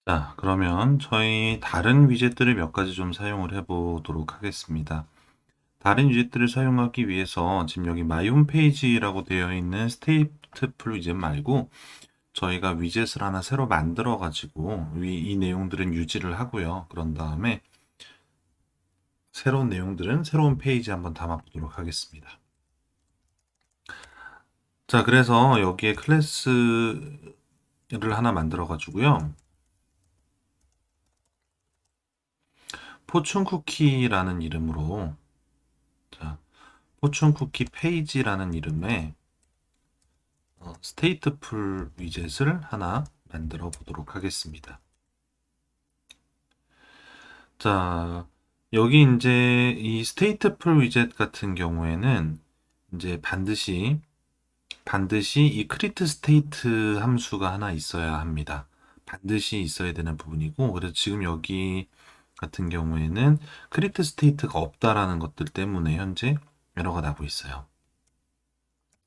자, 그러면 저희 다른 위젯들을 몇 가지 좀 사용을 해 보도록 하겠습니다. 다른 위젯들을 사용하기 위해서 지금 여기 마이 홈페이지라고 되어 있는 스테이트풀 위젯 말고 저희가 위젯을 하나 새로 만들어 가지고 이 내용들은 유지를 하고요. 그런 다음에 새로운 내용들은 새로운 페이지에 한번 담아 보도록 하겠습니다. 자, 그래서 여기에 클래스를 하나 만들어 가지고요. 포춘 쿠키라는 이름으로, 자, 포춘 쿠키 페이지라는 이름의 스테이트풀 위젯을 하나 만들어 보도록 하겠습니다. 자, 여기 이제 이 스테이트풀 위젯 같은 경우에는 이제 반드시 이 크리트 스테이트 함수가 하나 있어야 합니다. 반드시 있어야 되는 부분이고, 그래서 지금 여기 같은 경우에는 크리트 스테이트가 없다라는 것들 때문에 현재 에러가 나고 있어요.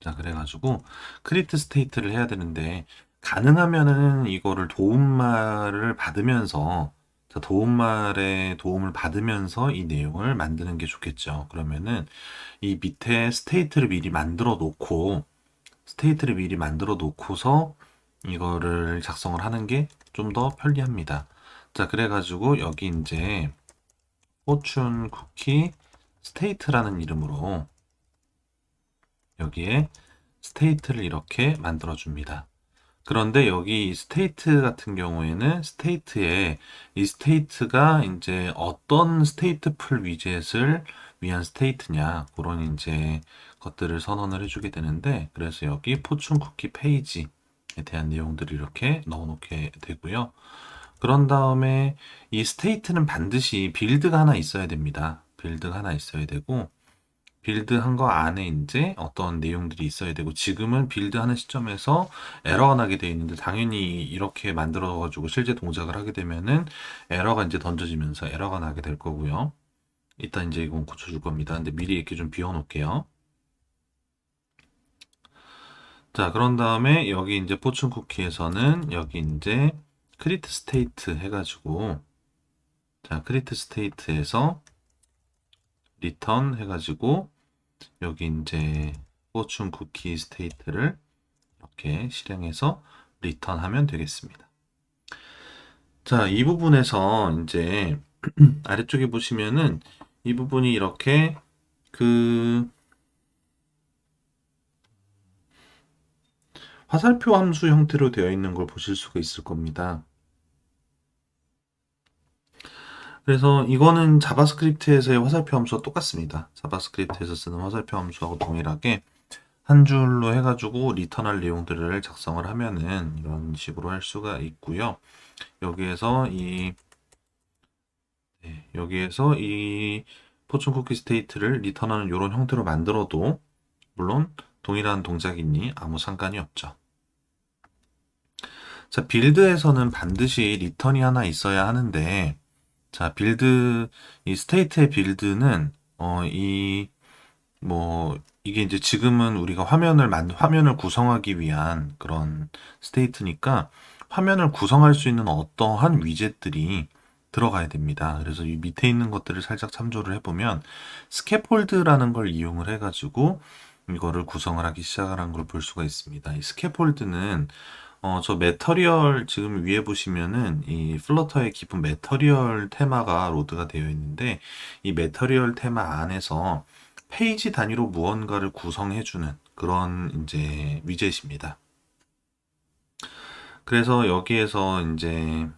자, 그래가지고 크리트 스테이트를 해야 되는데 가능하면은 이거를 도움말을 받으면서, 자, 도움말의 도움을 받으면서 이 내용을 만드는 게 좋겠죠. 그러면은 이 밑에 스테이트를 미리 만들어 놓고서 이거를 작성을 하는 게 좀 더 편리합니다. 자, 그래가지고 여기 이제 포춘 쿠키 스테이트라는 이름으로 여기에 스테이트를 이렇게 만들어 줍니다. 그런데 여기 스테이트 같은 경우에는 스테이트에 이 스테이트가 이제 어떤 스테이트풀 위젯을 위한 스테이트냐, 그런 이제 것들을 선언을 해주게 되는데, 그래서 여기 포춘 쿠키 페이지에 대한 내용들을 이렇게 넣어놓게 되고요. 그런 다음에 이 스테이트는 반드시 빌드가 하나 있어야 됩니다. 빌드가 하나 있어야 되고, 빌드한 거 안에 이제 어떤 내용들이 있어야 되고, 지금은 빌드하는 시점에서 에러가 나게 되어 있는데, 당연히 이렇게 만들어 가지고 실제 동작을 하게 되면은 에러가 이제 던져지면서 에러가 나게 될 거고요. 일단 이제 이건 고쳐줄 겁니다. 근데 미리 이렇게 좀 비워 놓을게요. 자, 그런 다음에 여기 이제 포춘 쿠키에서는 여기 이제 크리트 스테이트 해가지고, 자, 크리트 스테이트에서 리턴 해가지고 여기 이제 포춘 쿠키 스테이트를 이렇게 실행해서 리턴하면 되겠습니다. 자, 이 부분에서 이제 아래쪽에 보시면은 이 부분이 이렇게 그 화살표 함수 형태로 되어 있는 걸 보실 수가 있을 겁니다. 그래서 이거는 자바스크립트에서의 화살표 함수와 똑같습니다. 자바스크립트에서 쓰는 화살표 함수하고 동일하게 한 줄로 해가지고 리턴할 내용들을 작성을 하면은 이런 식으로 할 수가 있고요. 여기에서 이 여기에서 이 포춘 쿠키 스테이트를 리턴하는 이런 형태로 만들어도 물론 동일한 동작이니 아무 상관이 없죠. 자, 빌드에서는 반드시 리턴이 하나 있어야 하는데, 자, 이 스테이트의 빌드는 이게 이제 지금은 우리가 화면을 구성하기 위한 그런 스테이트니까 화면을 구성할 수 있는 어떠한 위젯들이 들어가야 됩니다. 그래서 이 밑에 있는 것들을 살짝 참조를 해보면 스캐폴드라는 걸 이용을 해가지고 이거를 구성을 하기 시작한 걸 볼 수가 있습니다. 이 스캐폴드는 저 메터리얼 지금 위에 보시면은 이 플러터의 기본 메터리얼 테마가 로드가 되어 있는데, 이 메터리얼 테마 안에서 페이지 단위로 무언가를 구성해주는 그런 이제 위젯입니다. 그래서 여기에서 이제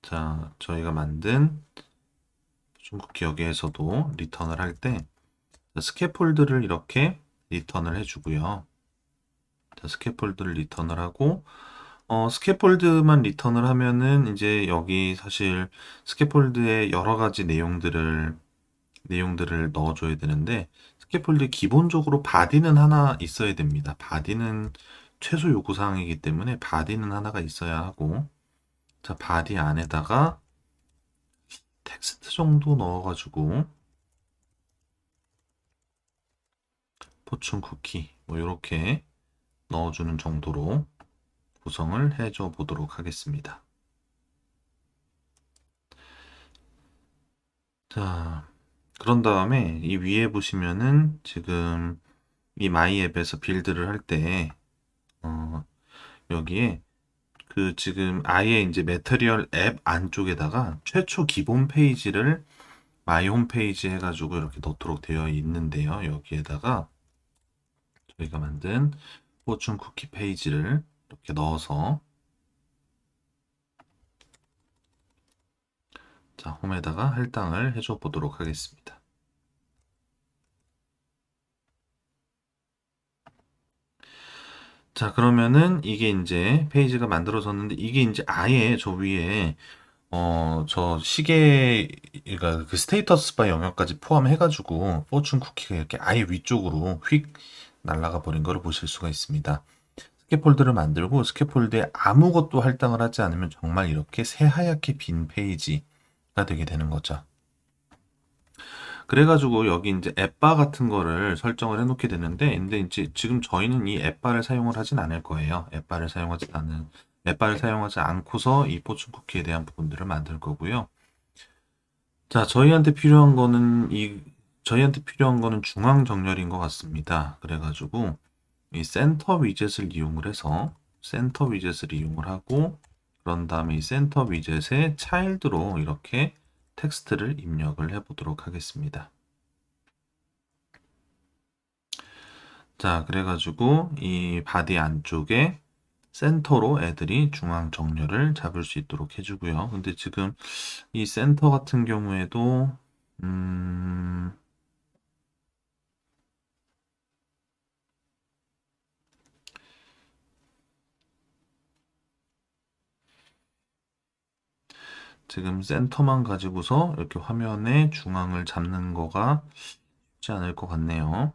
자, 저희가 만든 중국 여기에서도 리턴을 할 때 스캐폴드를 이렇게 리턴을 해주고요. 자, 스캐폴드를 리턴을 하고 스캐폴드만 리턴을 하면은 이제 여기 사실 스캐폴드의 여러 가지 내용들을 넣어줘야 되는데, 스캐폴드 기본적으로 바디는 하나 있어야 됩니다. 바디는 최소 요구사항이기 때문에 바디는 하나가 있어야 하고, 자, 바디 안에다가 텍스트 정도 넣어가지고 포춘 쿠키 뭐 이렇게 넣어주는 정도로 구성을 해줘 보도록 하겠습니다. 자, 그런 다음에 이 위에 보시면은 지금 이 마이 앱에서 빌드를 할 때, 여기에 그 지금 아예 이제 매터리얼 앱 안쪽에다가 최초 기본 페이지를 마이 홈페이지 해가지고 이렇게 넣도록 되어 있는데요. 여기에다가 저희가 만든 포춘 쿠키 페이지를 이렇게 넣어서 자, 홈에다가 할당을 해줘 보도록 하겠습니다. 자, 그러면은 이게 이제 페이지가 만들어졌는데 이게 이제 아예 저 위에 저 시계 그러니까 그 스테이터스 바 영역까지 포함해가지고 포춘 쿠키가 이렇게 아예 위쪽으로 휙 날아가 버린 거를 보실 수가 있습니다. 스캐폴드를 만들고 스캐폴드에 아무것도 할당을 하지 않으면 정말 이렇게 새하얗게 빈 페이지가 되게 되는 거죠. 그래가지고 여기 이제 앱바 같은 거를 설정을 해놓게 되는데, 근데 이제 지금 저희는 이 앱바를 사용을 하진 않을 거예요. 앱바를 사용하지 않고서 이 포춘 쿠키에 대한 부분들을 만들 거고요. 자, 저희한테 필요한 거는 중앙 정렬인 것 같습니다. 그래가지고 이 센터 위젯을 이용을 해서 센터 위젯을 이용을 하고 그런 다음에 이 센터 위젯의 차일드로 이렇게 텍스트를 입력을 해 보도록 하겠습니다. 자, 그래가지고 이 바디 안쪽에 센터로 애들이 중앙 정렬을 잡을 수 있도록 해주고요. 근데 지금 이 센터 같은 경우에도 음, 지금 센터만 가지고서 이렇게 화면의 중앙을 잡는 거가 쉽지 않을 것 같네요.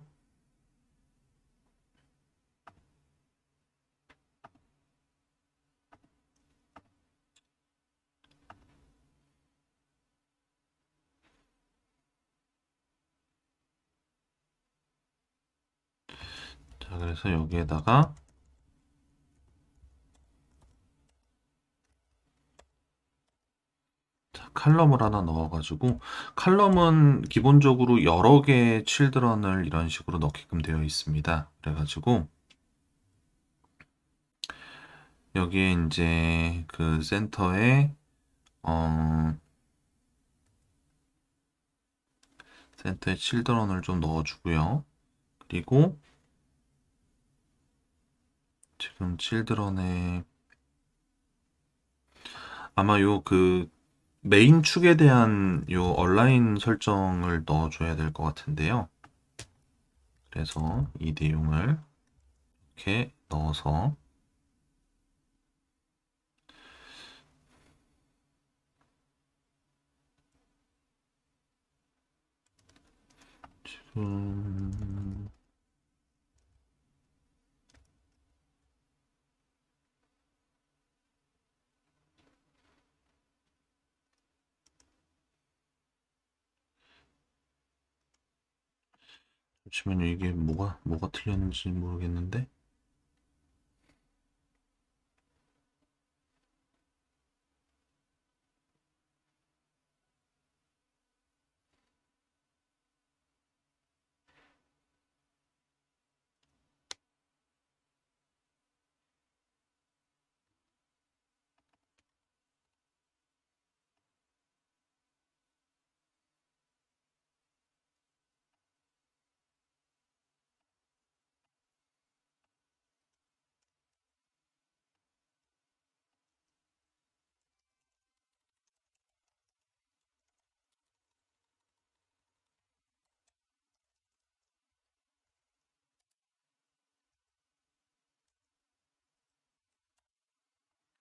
자, 그래서 여기에다가 자, 칼럼을 하나 넣어가지고 칼럼은 기본적으로 여러 개의 칠드런을 이런 식으로 넣게끔 되어 있습니다. 그래가지고 여기에 이제 그 센터에 어, 센터에 칠드런을 좀 넣어주고요. 그리고 지금 칠드런에 아마 요 그 메인 축에 대한 요 얼라인 설정을 넣어줘야 될 것 같은데요. 그래서 이 내용을 이렇게 넣어서 지금 잠시만요. 이게 뭐가 틀렸는지 모르겠는데.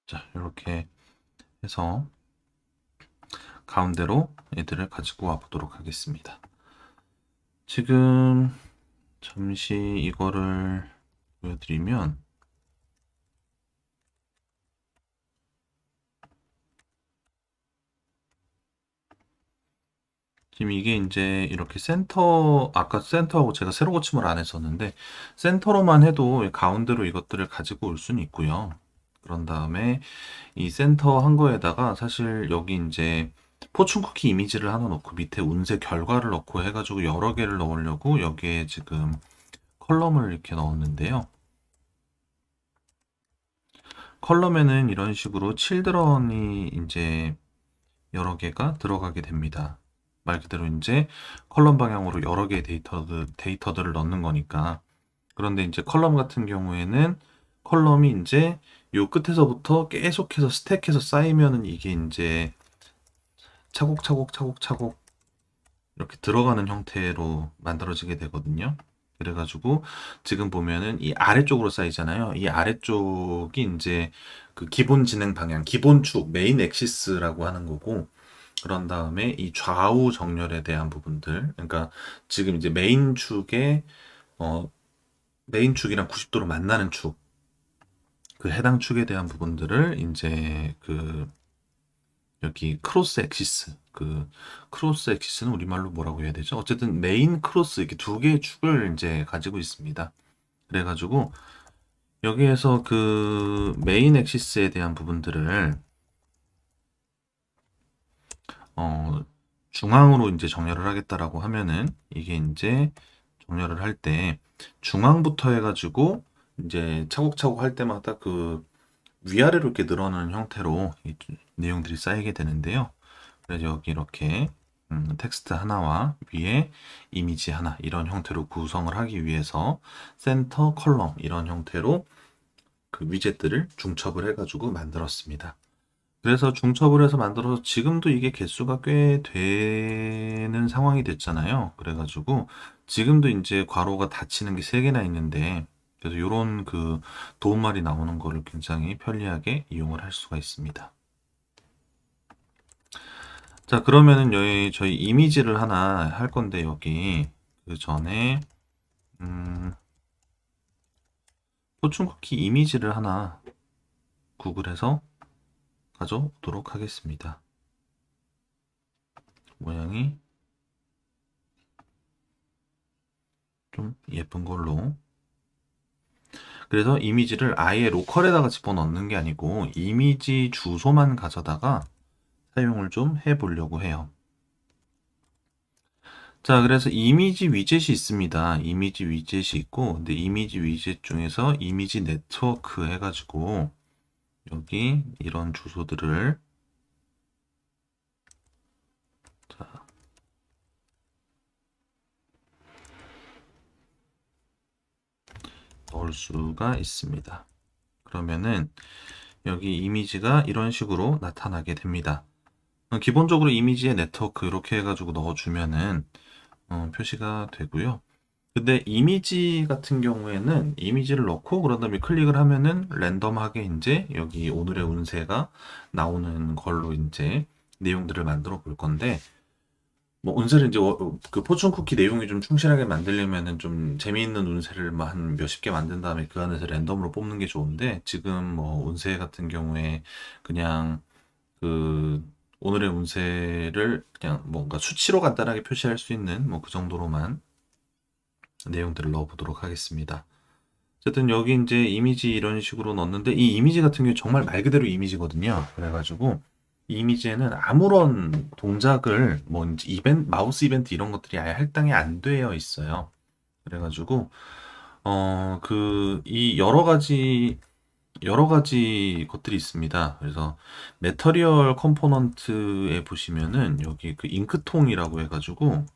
자, 이렇게 해서 가운데로 애들을 가지고 와 보도록 하겠습니다. 지금 잠시 이거를 보여드리면 지금 이게 이제 이렇게 아까 센터하고 제가 세로 고침을 안 했었는데, 센터로만 해도 가운데로 이것들을 가지고 올 수는 있고요. 그런 다음에 이 센터 한 거에다가 사실 여기 이제 포춘 쿠키 이미지를 하나 넣고 밑에 운세 결과를 넣고 해가지고 여러 개를 넣으려고 여기에 지금 컬럼을 이렇게 넣었는데요. 컬럼에는 이런 식으로 칠드런이 이제 여러 개가 들어가게 됩니다. 말 그대로 이제 컬럼 방향으로 여러 개의 데이터들을 넣는 거니까. 그런데 이제 컬럼 같은 경우에는 컬럼이 이제 요 끝에서부터 계속해서 스택해서 쌓이면은 이게 이제 차곡차곡 차곡차곡 이렇게 들어가는 형태로 만들어지게 되거든요. 그래가지고 지금 보면은 이 아래쪽으로 쌓이잖아요. 이 아래쪽이 이제 그 기본 진행 방향, 기본 축, 메인 엑시스라고 하는 거고, 그런 다음에 이 좌우 정렬에 대한 부분들, 그러니까 지금 이제 어, 메인 축이랑 90도로 만나는 축, 그 해당 축에 대한 부분들을 이제 그 여기 크로스 엑시스, 그 크로스 엑시스는 우리말로 뭐라고 해야 되죠? 어쨌든 메인 크로스 이렇게 두 개의 축을 이제 가지고 있습니다. 그래가지고 여기에서 그 메인 엑시스에 대한 부분들을 어, 중앙으로 이제 정렬을 하겠다라고 하면은 이게 이제 정렬을 할 때 중앙부터 해가지고 이제 차곡차곡 할 때마다 그 위아래로 이렇게 늘어나는 형태로 이 내용들이 쌓이게 되는데요. 그래서 여기 이렇게 텍스트 하나와 위에 이미지 하나 이런 형태로 구성을 하기 위해서 센터 컬럼 이런 형태로 그 위젯들을 중첩을 해가지고 만들었습니다. 그래서 중첩을 해서 만들어서 지금도 이게 개수가 꽤 되는 상황이 됐잖아요. 그래가지고 지금도 이제 괄호가 닫히는 게 3개나 있는데 그래서 이런 그 도움말이 나오는 거를 굉장히 편리하게 이용을 할 수가 있습니다. 자, 그러면은 여기 저희 이미지를 하나 할 건데 여기 그 전에 포춘 쿠키 이미지를 하나 구글에서 가져오도록 하겠습니다. 모양이 좀 예쁜 걸로. 그래서 이미지를 아예 로컬에다가 집어넣는 게 아니고 이미지 주소만 가져다가 사용을 좀 해보려고 해요. 자, 그래서 이미지 위젯이 있습니다. 이미지 위젯이 있고, 근데 이미지 위젯 중에서 이미지 네트워크 해가지고 여기 이런 주소들을 자, 넣을 수가 있습니다. 그러면은 여기 이미지가 이런 식으로 나타나게 됩니다. 기본적으로 이미지에 네트워크 이렇게 해가지고 넣어주면은 표시가 되고요. 근데 이미지 같은 경우에는 이미지를 넣고 그런 다음에 클릭을 하면은 랜덤하게 이제 여기 오늘의 운세가 나오는 걸로 이제 내용들을 만들어 볼 건데 뭐 운세를 이제 그 포춘 쿠키 내용이 좀 충실하게 만들려면은 좀 재미있는 운세를 뭐 한 몇십 개 만든 다음에 그 안에서 랜덤으로 뽑는 게 좋은데 지금 뭐 운세 같은 경우에 그냥 그 오늘의 운세를 그냥 뭔가 수치로 간단하게 표시할 수 있는 뭐 그 정도로만 내용들을 넣어보도록 하겠습니다. 어쨌든 여기 이제 이미지 이런 식으로 넣었는데 이 이미지 같은 경우 정말 말 그대로 이미지거든요. 그래가지고 이 이미지에는 아무런 동작을 뭐 이벤트, 마우스 이벤트 이런 것들이 아예 할당이 안 되어 있어요. 그래가지고 그 이 여러 가지 것들이 있습니다. 그래서 매터리얼 컴포넌트에 보시면은 여기 그 잉크통이라고 해가지고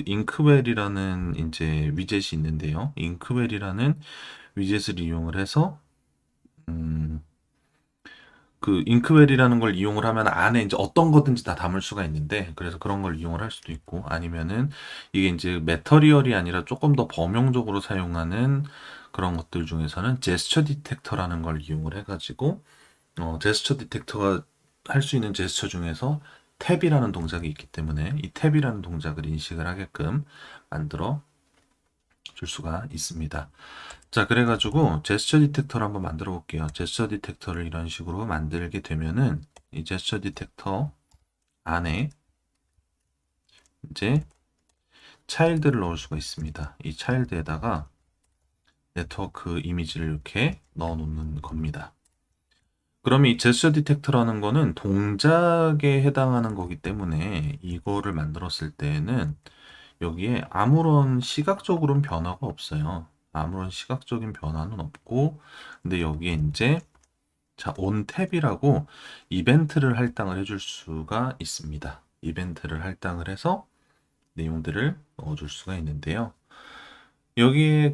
잉크웰이라는 이제 위젯이 있는데요. 잉크웰이라는 위젯을 이용을 해서 음, 그 잉크웰이라는 걸 이용을 하면 안에 이제 어떤 거든지 다 담을 수가 있는데 그래서 그런 걸 이용을 할 수도 있고 아니면은 이게 이제 매터리얼이 아니라 조금 더 범용적으로 사용하는 그런 것들 중에서는 제스처 디텍터라는 걸 이용을 해가지고 제스처 디텍터가 할 수 있는 제스처 중에서 탭이라는 동작이 있기 때문에 이 탭이라는 동작을 인식을 하게끔 만들어 줄 수가 있습니다. 자, 그래가지고 제스처 디텍터를 한번 만들어 볼게요. 제스처 디텍터를 이런 식으로 만들게 되면은 이 제스처 디텍터 안에 이제 차일드를 넣을 수가 있습니다. 이 차일드에다가 네트워크 이미지를 이렇게 넣어 놓는 겁니다. 그러면 이 제스처 디텍터라는 거는 동작에 해당하는 거기 때문에 이거를 만들었을 때는 여기에 아무런 시각적으로는 변화가 없어요. 아무런 시각적인 변화는 없고, 근데 여기에 이제 자, 온 탭이라고 이벤트를 할당을 해줄 수가 있습니다. 이벤트를 할당을 해서 내용들을 넣어줄 수가 있는데요. 여기에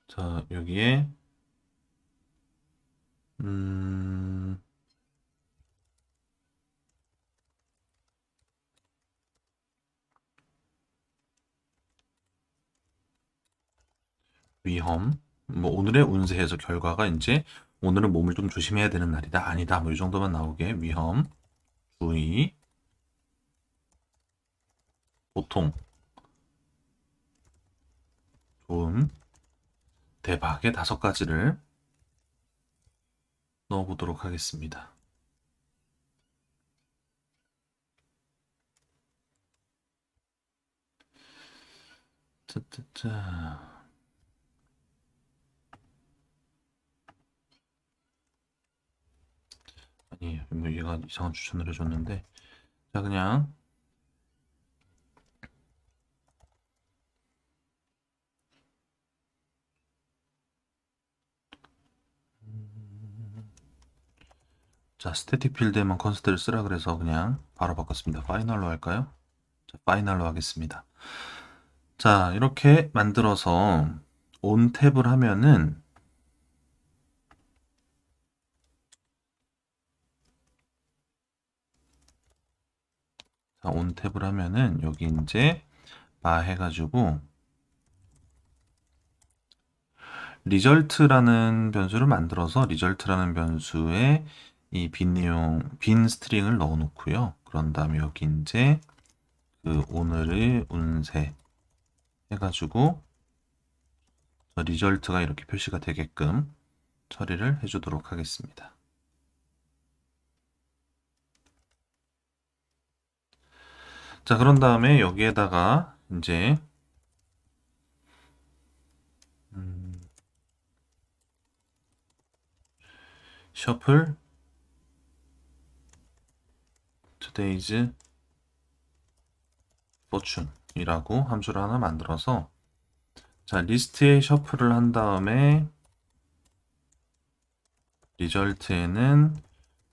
자, 여기에, 음, 위험, 뭐 오늘의 운세에서 결과가 이제 오늘은 몸을 좀 조심해야 되는 날이다, 아니다, 뭐 이 정도만 나오게 위험, 주의, 보통, 좋음, 대박의 5가지를 넣어보도록 하겠습니다. 짜짜짜. 아니, 뭐 얘가 이상한 추천을 해줬는데, 자, 그냥, 자, 스태틱 필드에만 컨스트를 쓰라 그래서 그냥 바로 바꿨습니다. 파이널로 할까요? 자, 파이널로 하겠습니다. 자, 이렇게 만들어서 온 탭을 하면은, 자, 온 탭을 하면은 여기 이제 마 해가지고 리절트라는 변수를 만들어서 리절트라는 변수에 이 빈 내용, 빈 스트링을 넣어 놓고요. 그런 다음에 여기 이제 그 오늘의 운세 해가지고 리절트가 이렇게 표시가 되게끔 처리를 해주도록 하겠습니다. 자, 그런 다음에 여기에다가 이제 셔플 today's fortune이라고 함수를 하나 만들어서 자, 리스트에 셔플을 한 다음에 리절트에는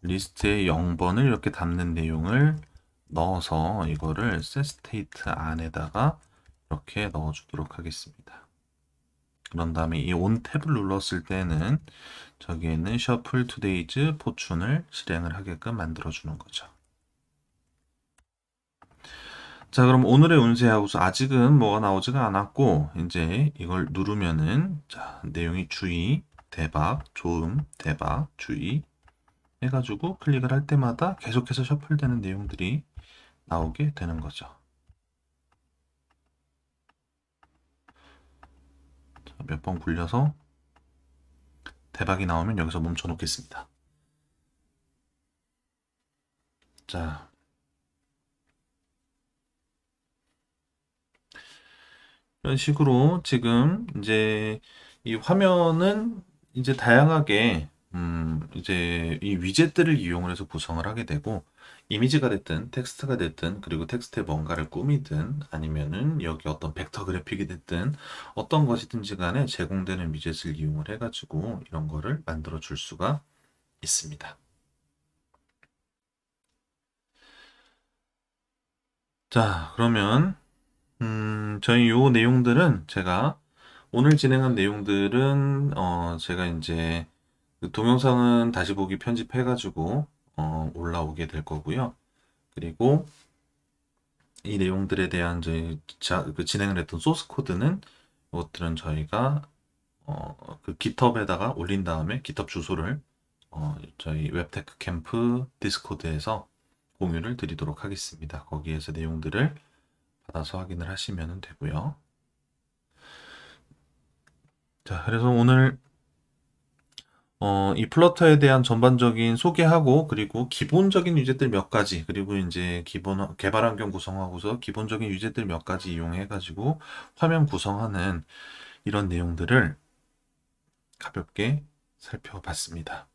리스트의 0번을 이렇게 담는 내용을 넣어서 이거를 setState 안에다가 이렇게 넣어주도록 하겠습니다. 그런 다음에 이 온 탭을 눌렀을 때는 저기에는 shuffle today's fortune을 실행을 하게끔 만들어주는 거죠. 자, 그럼 오늘의 운세하고서 아직은 뭐가 나오지가 않았고 이제 이걸 누르면은 자, 내용이 주의, 대박, 좋음, 대박, 주의 해가지고 클릭을 할 때마다 계속해서 셔플되는 내용들이 나오게 되는 거죠. 몇 번 굴려서 대박이 나오면 여기서 멈춰 놓겠습니다. 자, 이런 식으로 지금 이제 이 화면은 이제 다양하게 이제 이 위젯들을 이용을 해서 구성을 하게 되고 이미지가 됐든 텍스트가 됐든 그리고 텍스트에 뭔가를 꾸미든 아니면은 여기 어떤 벡터 그래픽이 됐든 어떤 것이든지 간에 제공되는 위젯을 이용을 해가지고 이런 거를 만들어 줄 수가 있습니다. 자, 그러면 저희 요 내용들은 제가 오늘 진행한 내용들은 제가 이제 그 동영상은 다시 보기 편집해가지고 올라오게 될 거고요. 그리고 이 내용들에 대한 그 진행을 했던 소스 코드는 이것들은 저희가 그 깃허브에다가 올린 다음에 깃허브 주소를 저희 웹테크 캠프 디스코드에서 공유를 드리도록 하겠습니다. 거기에서 내용들을 받아서 확인을 하시면 되고요. 자, 그래서 이 플러터에 대한 전반적인 소개하고 그리고 기본적인 유제들 몇 가지 그리고 이제 기본 개발 환경 구성하고서 기본적인 유제들 몇 가지 이용해 가지고 화면 구성하는 이런 내용들을 가볍게 살펴봤습니다.